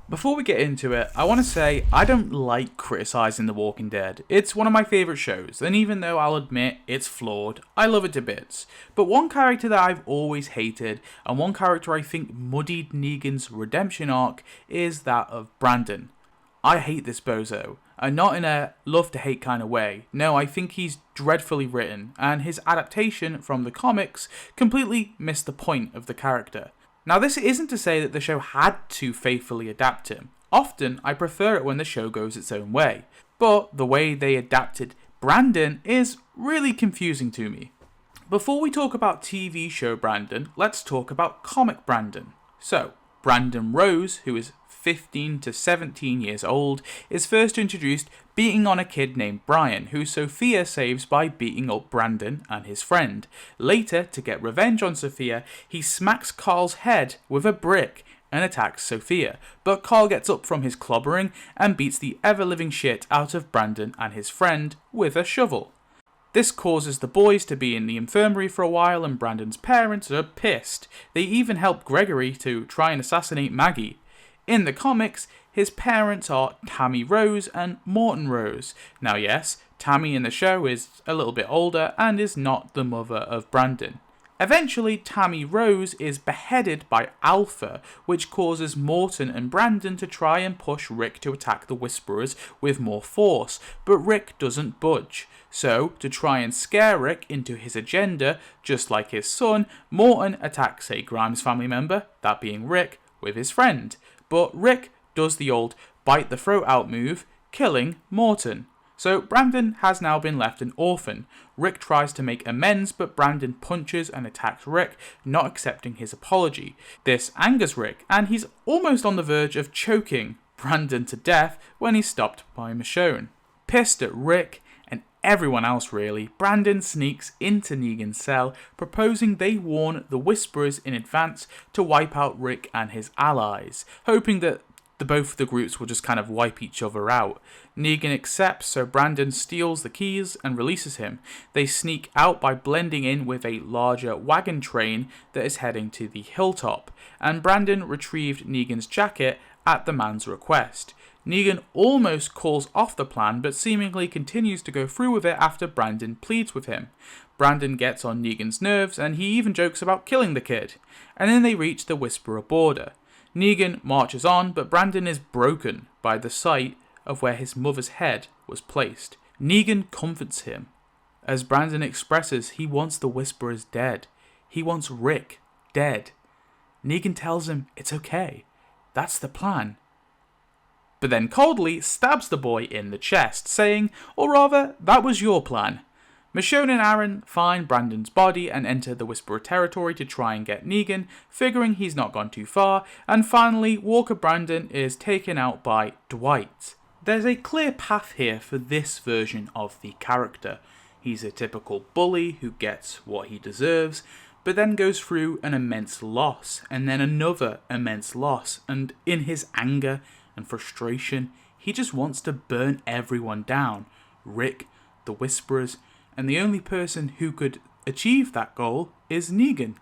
Before we get into it, I want to say I don't like criticising The Walking Dead. It's one of my favourite shows, and even though I'll admit it's flawed, I love it to bits. But one character that I've always hated, and one character I think muddied Negan's redemption arc, is that of Brandon. I hate this bozo, and not in a love-to-hate kind of way. No, I think he's dreadfully written, and his adaptation from the comics completely missed the point of the character. Now, this isn't to say that the show had to faithfully adapt him. Often, I prefer it when the show goes its own way. But the way they adapted Brandon is really confusing to me. Before we talk about TV show Brandon, let's talk about comic Brandon. So, Brandon Rose, who is 15 to 17 years old, is first introduced beating on a kid named Brian, who Sophia saves by beating up Brandon and his friend. Later, to get revenge on Sophia, he smacks Carl's head with a brick and attacks Sophia, but Carl gets up from his clobbering and beats the ever-living shit out of Brandon and his friend with a shovel. This causes the boys to be in the infirmary for a while, and Brandon's parents are pissed. They even help Gregory to try and assassinate Maggie. In the comics, his parents are Tammy Rose and Morton Rose. Now yes, Tammy in the show is a little bit older and is not the mother of Brandon. Eventually, Tammy Rose is beheaded by Alpha, which causes Morton and Brandon to try and push Rick to attack the Whisperers with more force, but Rick doesn't budge. So, to try and scare Rick into his agenda, just like his son, Morton attacks a Grimes family member, that being Rick, with his friend. But Rick does the old bite the throat out move, killing Morton. So Brandon has now been left an orphan. Rick tries to make amends, but Brandon punches and attacks Rick, not accepting his apology. This angers Rick, and he's almost on the verge of choking Brandon to death when he's stopped by Michonne. Pissed at Rick, and everyone else really, Brandon sneaks into Negan's cell, proposing they warn the Whisperers in advance to wipe out Rick and his allies, hoping that both the groups will just kind of wipe each other out. Negan accepts, so Brandon steals the keys and releases him. They sneak out by blending in with a larger wagon train that is heading to the Hilltop, and Brandon retrieved Negan's jacket at the man's request. Negan almost calls off the plan, but seemingly continues to go through with it after Brandon pleads with him. Brandon gets on Negan's nerves, and he even jokes about killing the kid. And then they reach the Whisperer border. Negan marches on, but Brandon is broken by the sight of where his mother's head was placed. Negan comforts him, as Brandon expresses he wants the Whisperers dead. He wants Rick dead. Negan tells him it's okay. That's the plan. But then coldly stabs the boy in the chest, saying, or rather, that was your plan. Michonne and Aaron find Brandon's body and enter the Whisperer territory to try and get Negan, figuring he's not gone too far, and finally Walker Brandon is taken out by Dwight. There's a clear path here for this version of the character. He's a typical bully who gets what he deserves, but then goes through an immense loss, and then another immense loss, and in his anger and frustration, he just wants to burn everyone down. Rick, the Whisperers, and the only person who could achieve that goal is Negan.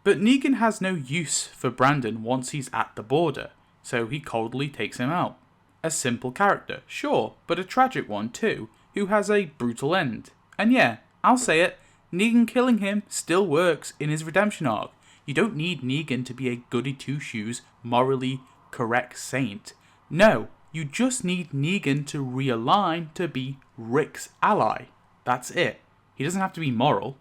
But Negan has no use for Brandon once he's at the border, so he coldly takes him out. A simple character, sure, but a tragic one too, who has a brutal end. And yeah, I'll say it, Negan killing him still works in his redemption arc. You don't need Negan to be a goody two-shoes, morally correct saint. No, you just need Negan to realign to be Rick's ally. That's it. He doesn't have to be moral.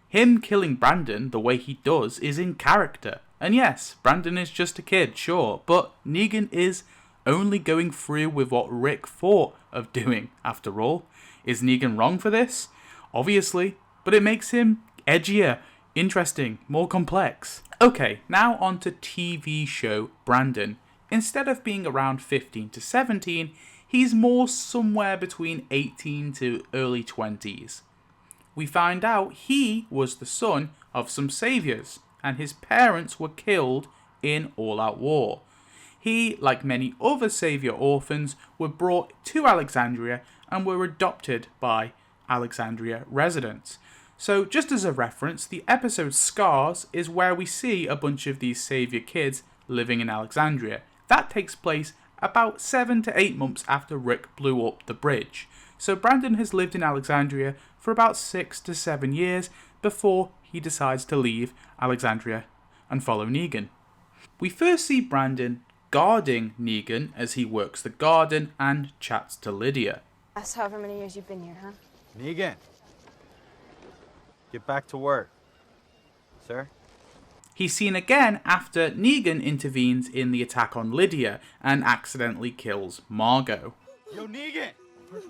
Him killing Brandon the way he does is in character. And yes, Brandon is just a kid, sure, but Negan is only going through with what Rick thought of doing, after all. Is Negan wrong for this? Obviously, but it makes him edgier, interesting, more complex. Okay, now on to TV show Brandon. Instead of being around 15 to 17, he's more somewhere between 18 to early 20s. We find out he was the son of some saviors, and his parents were killed in all-out war. He, like many other savior orphans, were brought to Alexandria and were adopted by Alexandria residents. So just as a reference, the episode Scars is where we see a bunch of these savior kids living in Alexandria. That takes place about 7 to 8 months after Rick blew up the bridge. So Brandon has lived in Alexandria for about 6 to 7 years before he decides to leave Alexandria and follow Negan. We first see Brandon guarding Negan as he works the garden and chats to Lydia. That's however many years you've been here, huh? Negan, get back to work, sir. He's seen again after Negan intervenes in the attack on Lydia and accidentally kills Margot. Yo, Negan! What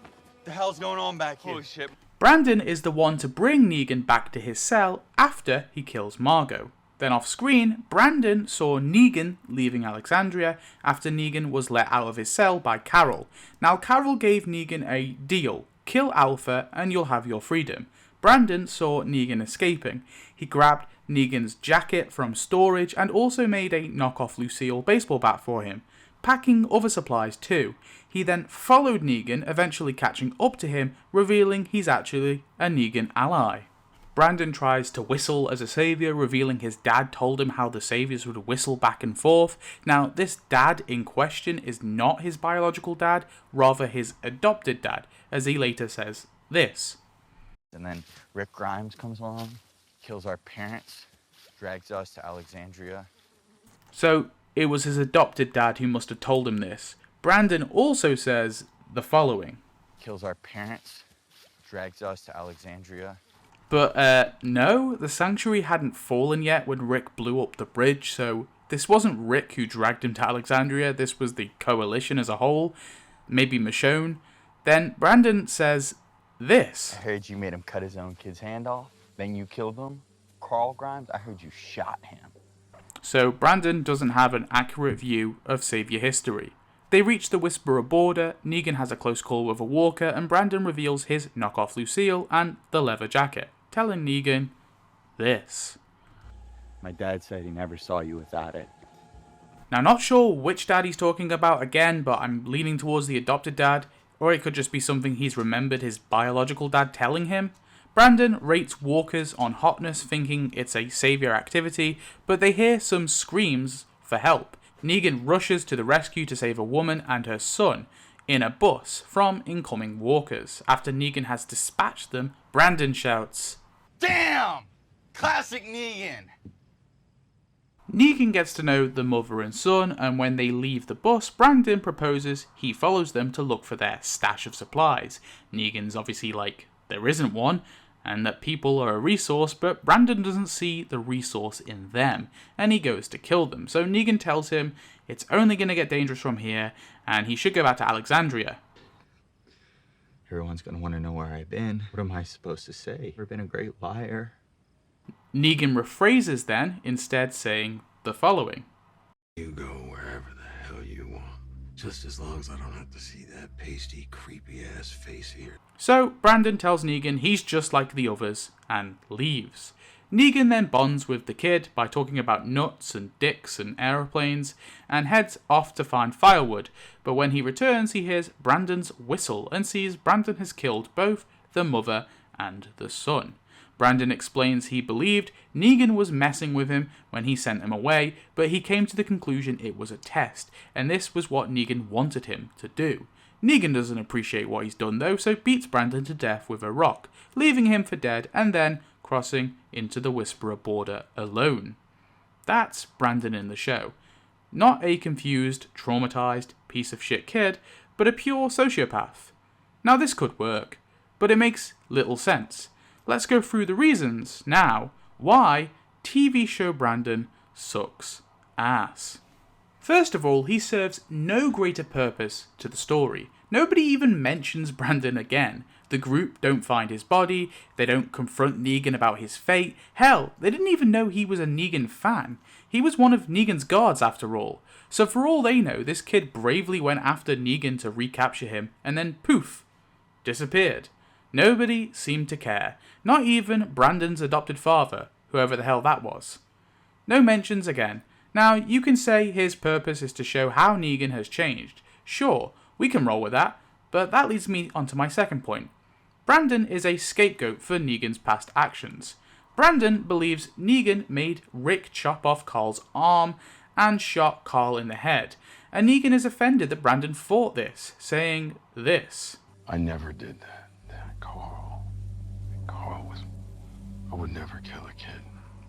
the hell's going on back here? Holy shit. Brandon is the one to bring Negan back to his cell after he kills Margot. Then off screen, Brandon saw Negan leaving Alexandria after Negan was let out of his cell by Carol. Now Carol gave Negan a deal: kill Alpha and you'll have your freedom. Brandon saw Negan escaping. He grabbed Negan's jacket from storage and also made a knockoff Lucille baseball bat for him, packing other supplies too. He then followed Negan, eventually catching up to him, revealing he's actually a Negan ally. Brandon tries to whistle as a saviour, revealing his dad told him how the saviours would whistle back and forth. Now, this dad in question is not his biological dad, rather his adopted dad, as he later says this. And then Rick Grimes comes along, kills our parents, drags us to Alexandria. So, it was his adopted dad who must have told him this. Brandon also says the following. Kills our parents, drags us to Alexandria. But, no, the sanctuary hadn't fallen yet when Rick blew up the bridge, so this wasn't Rick who dragged him to Alexandria, this was the coalition as a whole, maybe Michonne. Then Brandon says this. I heard you made him cut his own kid's hand off, then you killed him. Carl Grimes, I heard you shot him. So Brandon doesn't have an accurate view of Saviour history. They reach the Whisperer border, Negan has a close call with a walker, and Brandon reveals his knockoff Lucille and the leather jacket, telling Negan this. My dad said he never saw you without it. Now, not sure which dad he's talking about again, but I'm leaning towards the adopted dad, or it could just be something he's remembered his biological dad telling him. Brandon rates walkers on hotness, thinking it's a saviour activity, but they hear some screams for help. Negan rushes to the rescue to save a woman and her son in a bus from incoming walkers. After Negan has dispatched them, Brandon shouts, Damn! Classic Negan! Negan gets to know the mother and son, and when they leave the bus, Brandon proposes he follows them to look for their stash of supplies. Negan's obviously like, there isn't one, and that people are a resource, but Brandon doesn't see the resource in them, and he goes to kill them. So Negan tells him it's only going to get dangerous from here, and he should go back to Alexandria. Everyone's gonna want to know where I've been. What am I supposed to say? I've been a great liar. Negan rephrases then, instead saying the following. You go wherever the hell you want. Just as long as I don't have to see that pasty, creepy-ass face here. So Brandon tells Negan he's just like the others, and leaves. Negan then bonds with the kid by talking about nuts and dicks and aeroplanes, and heads off to find firewood, but when he returns he hears Brandon's whistle and sees Brandon has killed both the mother and the son. Brandon explains he believed Negan was messing with him when he sent him away, but he came to the conclusion it was a test, and this was what Negan wanted him to do. Negan doesn't appreciate what he's done though, so beats Brandon to death with a rock, leaving him for dead and then crossing into the Whisperer border alone. That's Brandon in the show. Not a confused, traumatized piece of shit kid, but a pure sociopath. Now this could work, but it makes little sense. Let's go through the reasons now why TV show Brandon sucks ass. First of all, he serves no greater purpose to the story. Nobody even mentions Brandon again. The group don't find his body, they don't confront Negan about his fate. Hell, they didn't even know he was a Negan fan. He was one of Negan's guards after all. So for all they know, this kid bravely went after Negan to recapture him, and then poof, disappeared. Nobody seemed to care. Not even Brandon's adopted father, whoever the hell that was. No mentions again. Now, you can say his purpose is to show how Negan has changed. Sure, we can roll with that, but that leads me onto my second point. Brandon is a scapegoat for Negan's past actions. Brandon believes Negan made Rick chop off Carl's arm and shot Carl in the head, and Negan is offended that Brandon fought this, saying this. I never did that. Carl was... I would never kill a kid.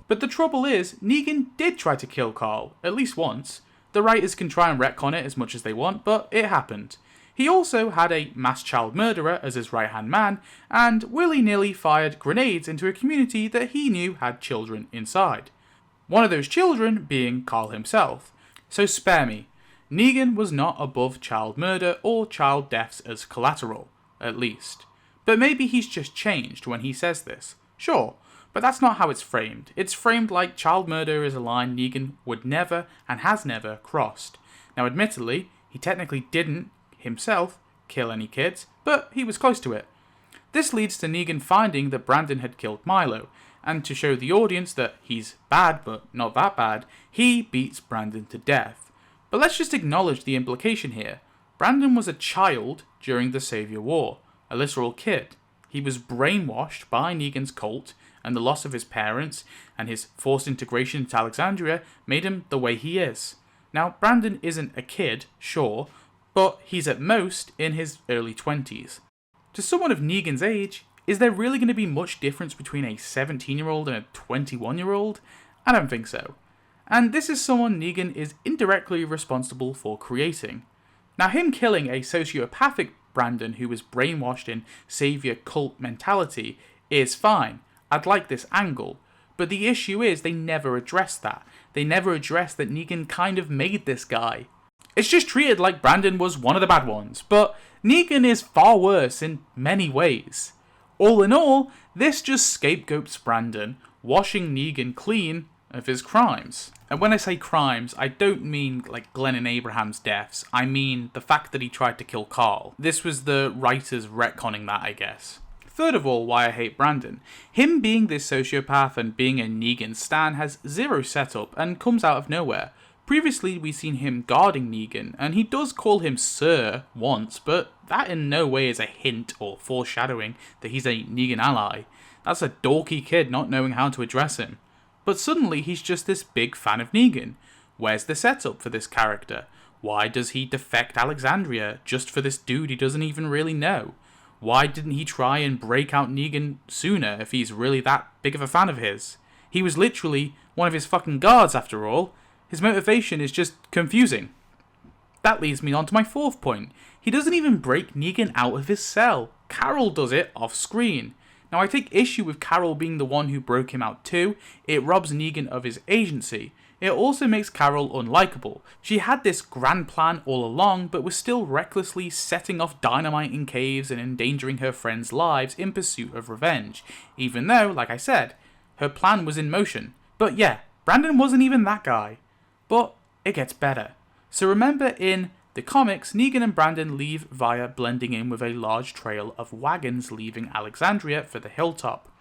But the trouble is, Negan did try to kill Carl, at least once. The writers can try and retcon it as much as they want, but it happened. He also had a mass child murderer as his right-hand man, and willy-nilly fired grenades into a community that he knew had children inside. One of those children being Carl himself. So spare me. Negan was not above child murder or child deaths as collateral, at least. But maybe he's just changed when he says this. Sure, but that's not how it's framed. It's framed like child murder is a line Negan would never and has never crossed. Now admittedly, he technically didn't himself kill any kids, but he was close to it. This leads to Negan finding that Brandon had killed Milo, and to show the audience that he's bad but not that bad, he beats Brandon to death. But let's just acknowledge the implication here. Brandon was a child during the Savior War, a literal kid. He was brainwashed by Negan's cult, and the loss of his parents and his forced integration into Alexandria made him the way he is. Now, Brandon isn't a kid, sure, but he's at most in his early 20s. To someone of Negan's age, is there really going to be much difference between a 17-year-old and a 21-year-old? I don't think so. And this is someone Negan is indirectly responsible for creating. Now, him killing a sociopathic Brandon who was brainwashed in savior cult mentality is fine. I'd like this angle. But the issue is they never addressed that. They never addressed that Negan kind of made this guy. It's just treated like Brandon was one of the bad ones, but Negan is far worse in many ways. All in all, this just scapegoats Brandon, washing Negan clean of his crimes. And when I say crimes, I don't mean like Glenn and Abraham's deaths, I mean the fact that he tried to kill Carl. This was the writers retconning that, I guess. Third of all, why I hate Brandon. Him being this sociopath and being a Negan stan has zero setup and comes out of nowhere. Previously, we've seen him guarding Negan, and he does call him Sir once, but that in no way is a hint or foreshadowing that he's a Negan ally. That's a dorky kid not knowing how to address him. But suddenly, he's just this big fan of Negan. Where's the setup for this character? Why does he defect Alexandria just for this dude he doesn't even really know? Why didn't he try and break out Negan sooner if he's really that big of a fan of his? He was literally one of his fucking guards after all. His motivation is just confusing. That leads me on to my fourth point. He doesn't even break Negan out of his cell. Carol does it off screen. Now I take issue with Carol being the one who broke him out too. It robs Negan of his agency. It also makes Carol unlikable. She had this grand plan all along, but was still recklessly setting off dynamite in caves and endangering her friends' lives in pursuit of revenge. Even though, like I said, her plan was in motion. But yeah, Brandon wasn't even that guy. But it gets better. So remember in the comics, Negan and Brandon leave via blending in with a large trail of wagons leaving Alexandria for the Hilltop.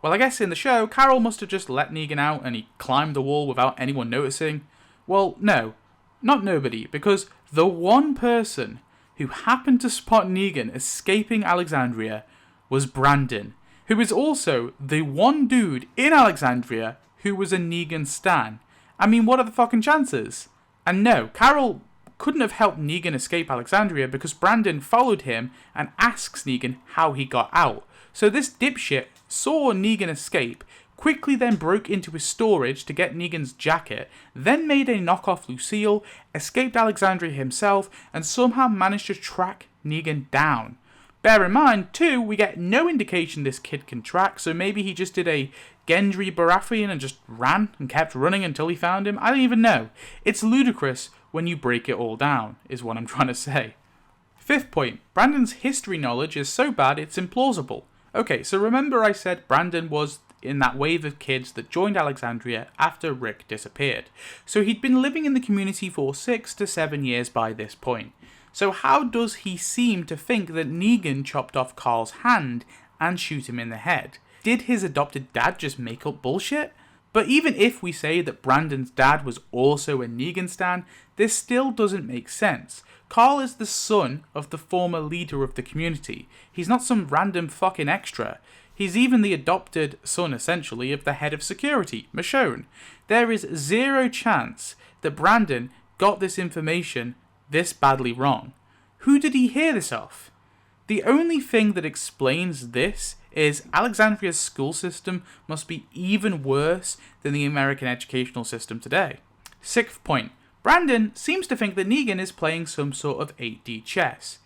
Well, I guess in the show, Carol must have just let Negan out and he climbed the wall without anyone noticing. Well, no, not nobody, because the one person who happened to spot Negan escaping Alexandria was Brandon, who is also the one dude in Alexandria who was a Negan stan. I mean, what are the fucking chances? And no, Carol couldn't have helped Negan escape Alexandria because Brandon followed him and asks Negan how he got out. So this dipshit saw Negan escape, quickly then broke into his storage to get Negan's jacket, then made a knockoff Lucille, escaped Alexandria himself, and somehow managed to track Negan down. Bear in mind, too, we get no indication this kid can track, so maybe he just did a Gendry Baratheon and just ran and kept running until he found him. I don't even know. It's ludicrous when you break it all down, is what I'm trying to say. Fifth point, Brandon's history knowledge is so bad it's implausible. Okay, so remember I said Brandon was in that wave of kids that joined Alexandria after Rick disappeared. So he'd been living in the community for 6 to 7 years by this point. So how does he seem to think that Negan chopped off Carl's hand and shoot him in the head? Did his adopted dad just make up bullshit? But even if we say that Brandon's dad was also a Negan stan, this still doesn't make sense. Carl is the son of the former leader of the community. He's not some random fucking extra. He's even the adopted son, essentially, of the head of security, Michonne. There is zero chance that Brandon got this information this badly wrong? Who did he hear this off? The only thing that explains this is Alexandria's school system must be even worse than the American educational system today. Sixth point. Brandon seems to think that Negan is playing some sort of 8D chess.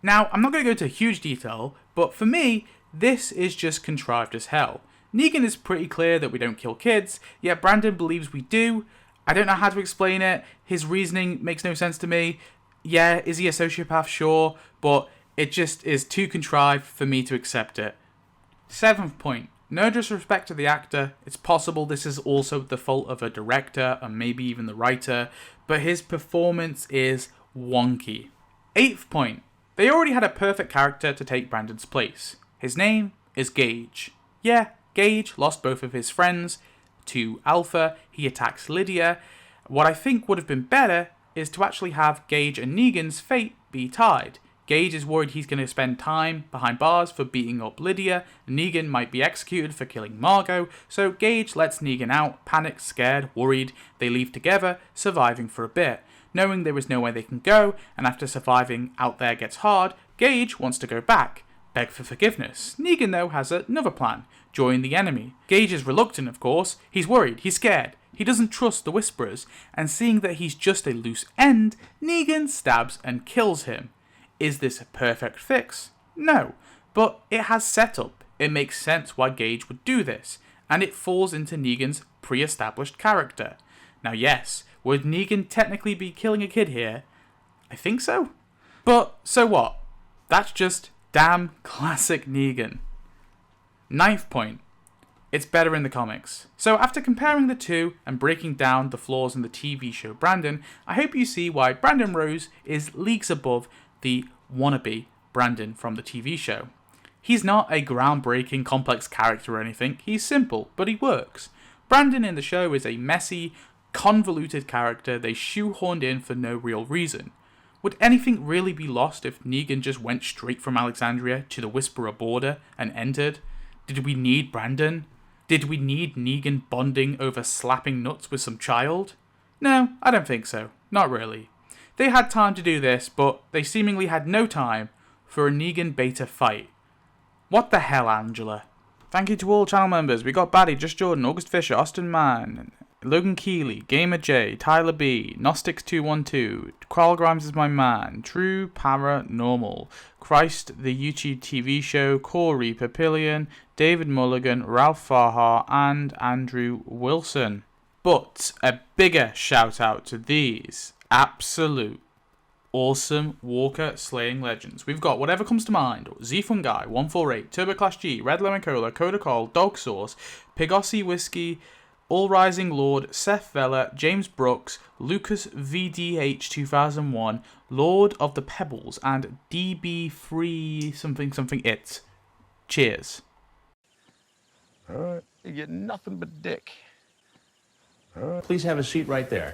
Now, I'm not going to go into huge detail, but for me, this is just contrived as hell. Negan is pretty clear that we don't kill kids, yet Brandon believes we do. I don't know how to explain it. His reasoning makes no sense to me. Yeah, is he a sociopath? Sure, but it just is too contrived for me to accept it. Seventh point. No disrespect to the actor, it's possible this is also the fault of a director and maybe even the writer, but his performance is wonky. Eighth point. They already had a perfect character to take Brandon's place. His name is Gage. Yeah, Gage lost both of his friends to Alpha, he attacks Lydia. What I think would have been better is to actually have Gage and Negan's fate be tied. Gage is worried he's going to spend time behind bars for beating up Lydia, and Negan might be executed for killing Margot, so Gage lets Negan out, panicked, scared, worried. They leave together, surviving for a bit. Knowing there is nowhere they can go, and after surviving out there gets hard, Gage wants to go back, beg for forgiveness. Negan, though, has another plan, join the enemy. Gage is reluctant, of course. He's worried, he's scared. He doesn't trust the Whisperers, and seeing that he's just a loose end, Negan stabs and kills him. Is this a perfect fix? No, but it has setup. It makes sense why Gage would do this, and it falls into Negan's pre-established character. Now yes, would Negan technically be killing a kid here? I think so. But so what? That's just damn classic Negan. Ninth point. It's better in the comics. So after comparing the two and breaking down the flaws in the TV show Brandon, I hope you see why Brandon Rose is leagues above the wannabe Brandon from the TV show. He's not a groundbreaking complex character or anything, he's simple, but he works. Brandon in the show is a messy, convoluted character they shoehorned in for no real reason. Would anything really be lost if Negan just went straight from Alexandria to the Whisperer border and entered? Did we need Brandon? Did we need Negan bonding over slapping nuts with some child? No, I don't think so. Not really. They had time to do this, but they seemingly had no time for a Negan beta fight. What the hell, Angela? Thank you to all channel members. We got Baddy, Just Jordan, August Fisher, Austin Mann, Logan Keeley, Gamer J, Tyler B, Gnostics212, Carl Grimes is my man, True Paranormal, Christ the YouTube TV show, Corey Papillion, David Mulligan, Ralph Farhar, and Andrew Wilson. But a bigger shout out to these absolute awesome Walker slaying legends. We've got Whatever Comes to Mind, Z Fungi, 148, Turbo Clash G, Red Lemon Cola, Coda Cole, Dog Sauce, Pigossi Whiskey, All Rising Lord, Seth Vella, James Brooks, Lucas VDH 2001, Lord of the Pebbles, and DB3 something something it. Cheers. You get nothing but dick. Please have a seat right there.